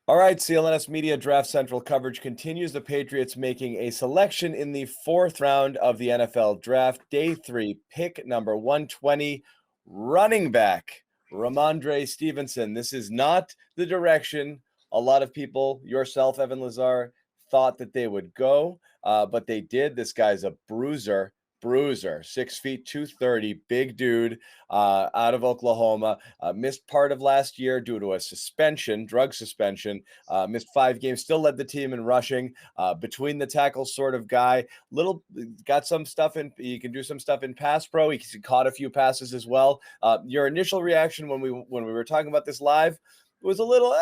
All right, CLNS Media Draft Central coverage continues. The Patriots making a selection in the fourth round of the NFL Draft, day 3, pick number 120, running back Rhamondre Stevenson. This is not the direction a lot of people, yourself, Evan Lazar, thought that they would go, but they did. This guy's a bruiser, 6 feet 230, big dude, out of Oklahoma. Missed part of last year due to a suspension, drug suspension. Missed 5 games. Still led the team in rushing. Between the tackles sort of guy. Got some stuff in. He can do some stuff in pass pro. He caught a few passes as well. Your initial reaction when we were talking about this live was a little,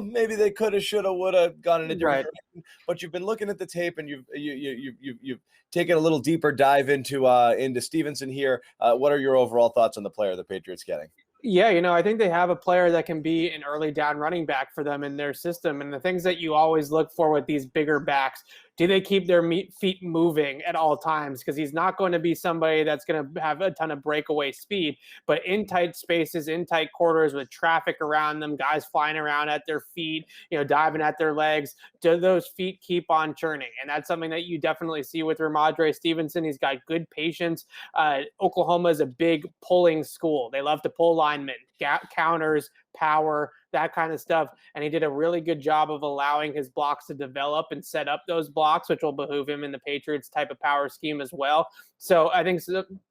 maybe they could have, should have, would have gone in a different direction. But you've been looking at the tape and you've taken a little deeper dive into Stevenson here. What are your overall thoughts on the player the Patriots getting? Yeah, I think they have a player that can be an early down running back for them in their system. And the things that you always look for with these bigger backs, do they keep their feet moving at all times? Because he's not going to be somebody that's going to have a ton of breakaway speed, but in tight spaces, in tight quarters with traffic around them, guys flying around at their feet, diving at their legs, do those feet keep on churning? And that's something that you definitely see with Rhamondre Stevenson. He's got good patience. Oklahoma is a big pulling school. They love to pull linemen, counters, power, that kind of stuff. And he did a really good job of allowing his blocks to develop and set up those blocks, which will behoove him in the Patriots type of power scheme as well. So I think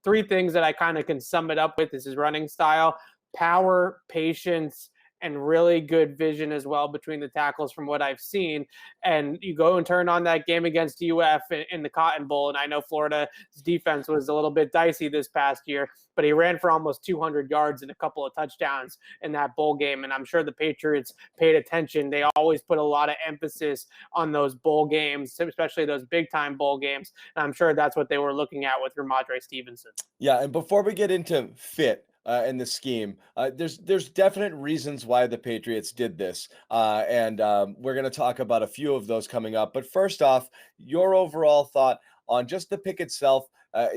3 things that I kind of can sum it up with is his running style, power, patience, and really good vision as well between the tackles from what I've seen. And you go and turn on that game against UF in the Cotton Bowl, and I know Florida's defense was a little bit dicey this past year, but he ran for almost 200 yards and a couple of touchdowns in that bowl game, and I'm sure the Patriots paid attention. They always put a lot of emphasis on those bowl games, especially those big-time bowl games, and I'm sure that's what they were looking at with Rhamondre Stevenson. Yeah, and before we get into fit, in the scheme, there's definite reasons why the Patriots did this, and we're going to talk about a few of those coming up. But first off, your overall thought on just the pick itself.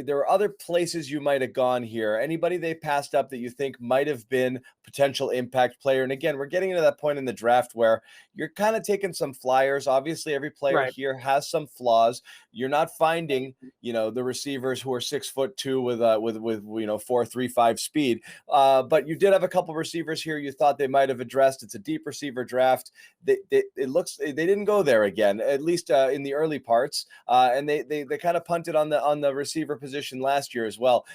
There are other places you might have gone here. Anybody they passed up that you think might have been potential impact player? And again, we're getting into that point in the draft where you're kind of taking some flyers. Obviously, every player here has some flaws. You're not finding, the receivers who are 6'2" with 4.35 speed. But you did have a couple receivers here you thought they might have addressed. It's a deep receiver draft. It looks they didn't go there again, at least in the early parts. And they kind of punted on the receiver position last year as well.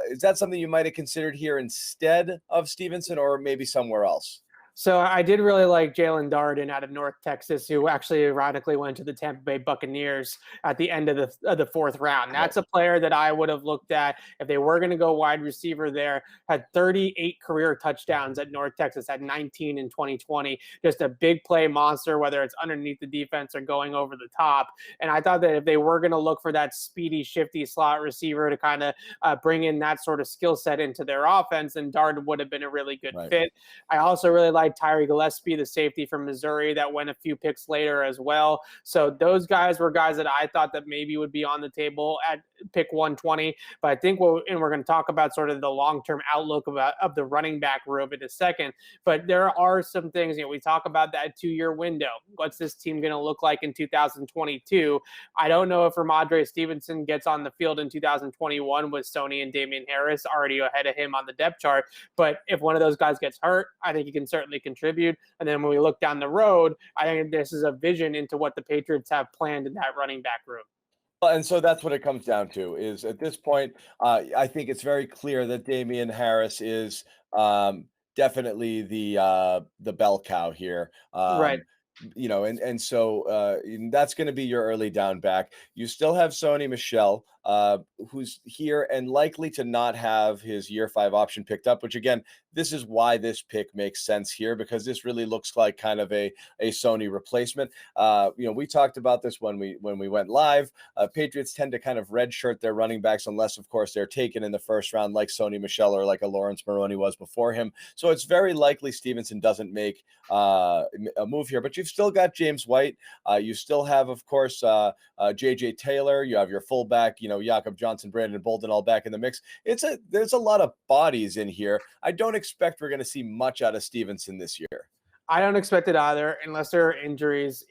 Is that something you might have considered here instead of Stevenson, or maybe somewhere else? So I did really like Jalen Darden out of North Texas, who actually ironically went to the Tampa Bay Buccaneers at the end of the 4th round. That's a player that I would have looked at if they were going to go wide receiver there. Had 38 career touchdowns at North Texas, had 19 in 2020. Just a big play monster, whether it's underneath the defense or going over the top. And I thought that if they were going to look for that speedy, shifty slot receiver to kind of bring in that sort of skill set into their offense, then Darden would have been a really good fit. I also really like Tyree Gillespie, the safety from Missouri, that went a few picks later as well. So those guys were guys that I thought that maybe would be on the table at pick 120. But I think we're going to talk about sort of the long-term outlook of the running back room in a second. But there are some things, we talk about that 2-year window. What's this team going to look like in 2022? I don't know if Rhamondre Stevenson gets on the field in 2021 with Sony and Damian Harris already ahead of him on the depth chart. But if one of those guys gets hurt, I think he can certainly contribute. And then when we look down the road, I think this is a vision into what the Patriots have planned in that running back room. And so that's what it comes down to, is at this point, I think it's very clear that Damian Harris is definitely the bell cow here. Right. So that's going to be your early down back. You still have Sony Michel, who's here and likely to not have his year 5 option picked up, which again, this is why this pick makes sense here, because this really looks like kind of a Sony replacement. We talked about this when we went live. Patriots tend to kind of redshirt their running backs unless, of course, they're taken in the first round, like Sony Michel or like a Lawrence Maroney was before him. So it's very likely Stevenson doesn't make a move here. But you've still got James White. You still have, of course, J.J. Taylor. You have your fullback, Jakob Johnson, Brandon Bolden, all back in the mix. There's a lot of bodies in here. I don't expect we're going to see much out of Stevenson this year. I don't expect it either, unless there are injuries.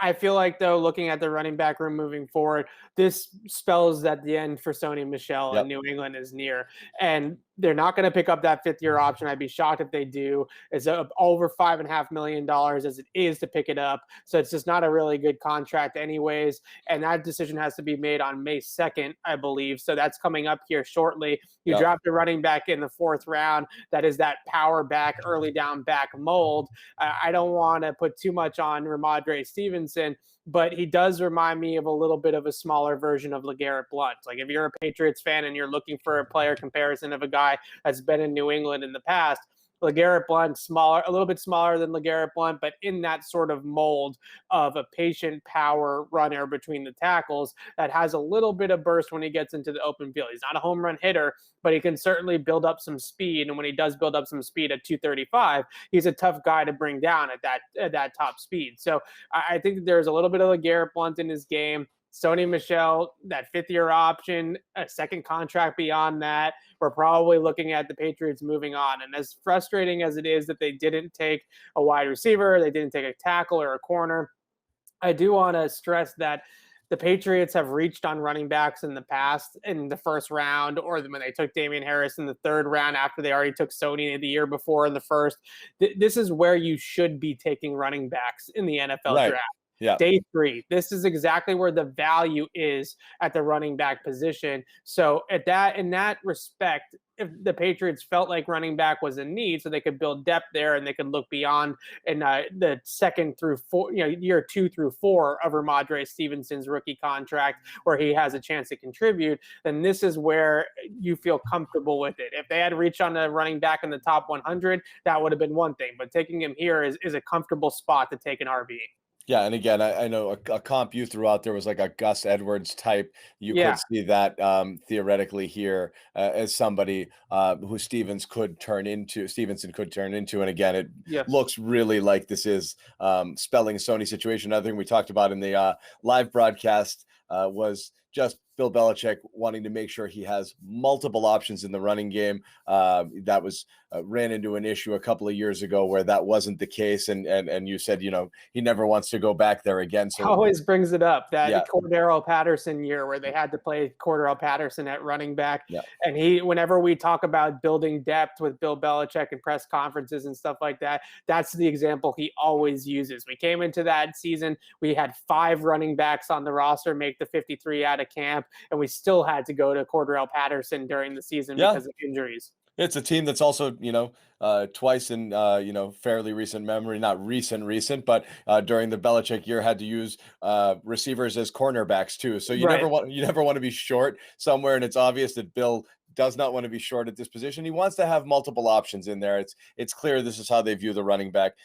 I feel like, though, looking at the running back room moving forward, this spells that the end for Sony Michel in Yep. New England is near. And they're not going to pick up that fifth-year option. I'd be shocked if they do. It's over $5.5 million as it is to pick it up. So it's just not a really good contract anyways. And that decision has to be made on May 2nd, I believe. So that's coming up here shortly. You Yep. draft a running back in the 4th round. That is that power back, early down back mold. I don't want to put too much on Rhamondre Stevenson, but he does remind me of a little bit of a smaller version of LeGarrette Blount. Like, if you're a Patriots fan and you're looking for a player comparison of a guy that's been in New England in the past, LeGarrette Blount, smaller, a little bit smaller than LeGarrette Blount, but in that sort of mold of a patient power runner between the tackles that has a little bit of burst when he gets into the open field. He's not a home run hitter, but he can certainly build up some speed. And when he does build up some speed at 235, he's a tough guy to bring down at that top speed. So I think there's a little bit of LeGarrette Blount in his game. Sony Michel, that 5th-year option, a second contract beyond that. We're probably looking at the Patriots moving on. And as frustrating as it is that they didn't take a wide receiver, they didn't take a tackle or a corner, I do want to stress that the Patriots have reached on running backs in the past in the 1st round, or when they took Damian Harris in the 3rd round after they already took Sony the year before in the 1st. This is where you should be taking running backs in the NFL draft. Yeah. Day 3. This is exactly where the value is at the running back position. So in that respect, if the Patriots felt like running back was a need, so they could build depth there and they could look beyond in the 2nd through 4, year 2 through 4 of Rhamondre Stevenson's rookie contract, where he has a chance to contribute, then this is where you feel comfortable with it. If they had reached on a running back in the top 100, that would have been one thing. But taking him here is a comfortable spot to take an RB. Yeah, and again, I know a comp you threw out there was like a Gus Edwards type. You could see that theoretically here as somebody who Stevenson could turn into. And again, it looks really like this is spelling Sony situation. Another thing we talked about in the live broadcast was just Bill Belichick wanting to make sure he has multiple options in the running game. That was ran into an issue a couple of years ago where that wasn't the case. And you said, he never wants to go back there again. So always brings it up, that Cordero Patterson year where they had to play Cordero Patterson at running back. Yeah. And whenever we talk about building depth with Bill Belichick and press conferences and stuff like that, that's the example he always uses. We came into that season, we had 5 running backs on the roster make the 53 out of camp, and we still had to go to Cordero Patterson during the season because of injuries. It's a team that's also, twice in, fairly recent memory, not recent, but during the Belichick year had to use receivers as cornerbacks too. So you never want to be short somewhere. And it's obvious that Bill does not want to be short at this position. He wants to have multiple options in there. It's clear this is how they view the running back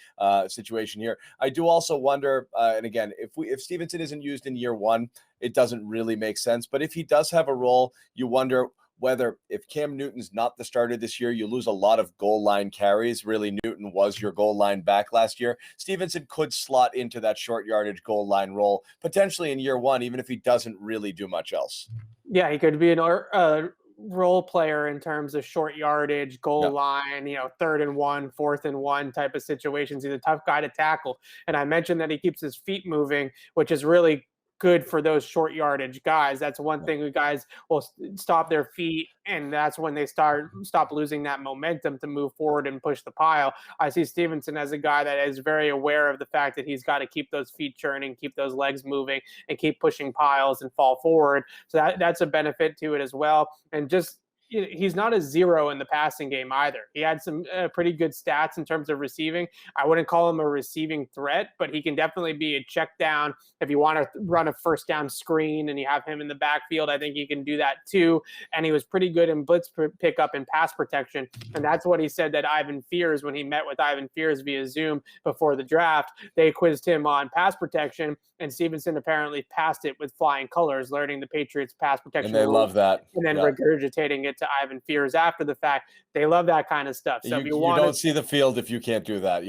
situation here. I do also wonder, and again, if Stevenson isn't used in year 1, it doesn't really make sense. But if he does have a role, you wonder whether if Cam Newton's not the starter this year, you lose a lot of goal line carries. Really, Newton was your goal line back last year. Stevenson could slot into that short yardage goal line role potentially in year 1, even if he doesn't really do much else. Yeah, he could be an role player in terms of short yardage, goal line, 3rd and 1, 4th and 1 type of situations. He's a tough guy to tackle. And I mentioned that he keeps his feet moving, which is really good for those short yardage guys. That's one thing. Guys will stop their feet, and that's when they stop losing that momentum to move forward and push the pile. I see Stevenson as a guy that is very aware of the fact that he's got to keep those feet churning, keep those legs moving, and keep pushing piles and fall forward. So that's a benefit to it as well. And just he's not a zero in the passing game either. He had some pretty good stats in terms of receiving. I wouldn't call him a receiving threat, but he can definitely be a check down. If you want to run a first down screen and you have him in the backfield, I think he can do that too. And he was pretty good in blitz pickup and pass protection. And that's what he said that Ivan Fears, when he met with Ivan Fears via Zoom before the draft, they quizzed him on pass protection, and Stevenson apparently passed it with flying colors, learning the Patriots pass protection. And they love that. And then regurgitating it to Ivan Fears after the fact. They love that kind of stuff. So you don't see the field if you can't do that,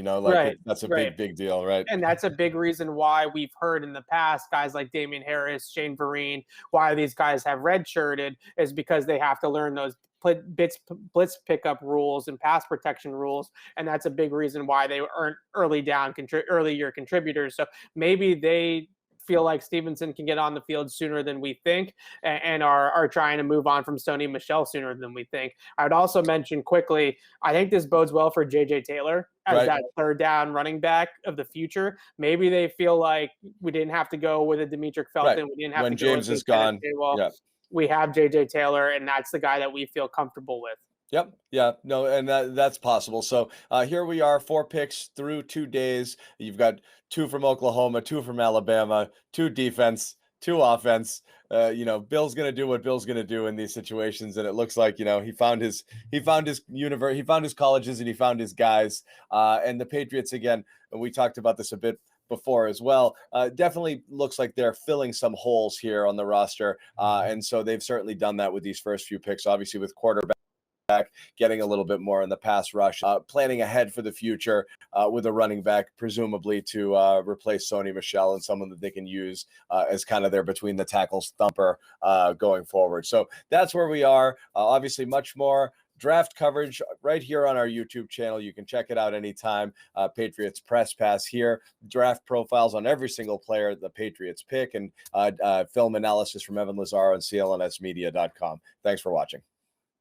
that's a big deal, right? And that's a big reason why we've heard in the past guys like Damian Harris, Shane Vereen, why these guys have redshirted is because they have to learn those blitz pickup rules and pass protection rules, and that's a big reason why they aren't early year contributors. So maybe they feel like Stevenson can get on the field sooner than we think, and are trying to move on from Sony Michel sooner than we think. I would also mention quickly, I think this bodes well for JJ Taylor as that third down running back of the future. Maybe they feel like we didn't have to go with a Demetric Felton. We didn't have when to James go with is gone. We have JJ Taylor, and that's the guy that we feel comfortable with. Yep. Yeah. No, and that's possible. So here we are, 4 picks through 2 days. You've got 2 from Oklahoma, 2 from Alabama, 2 defense, 2 offense. Bill's gonna do what Bill's gonna do in these situations, and it looks like he found his universe, he found his colleges, and he found his guys. And the Patriots, again, we talked about this a bit before as well, definitely looks like they're filling some holes here on the roster, and so they've certainly done that with these first few picks. Obviously, with quarterback getting a little bit more in the pass rush, planning ahead for the future with a running back, presumably to replace Sony Michel and someone that they can use as kind of their between the tackles thumper going forward. So that's where we are. Obviously, much more draft coverage right here on our YouTube channel. You can check it out anytime. Patriots Press Pass here. Draft profiles on every single player the Patriots pick, and film analysis from Evan Lazar on CLNSmedia.com. Thanks for watching.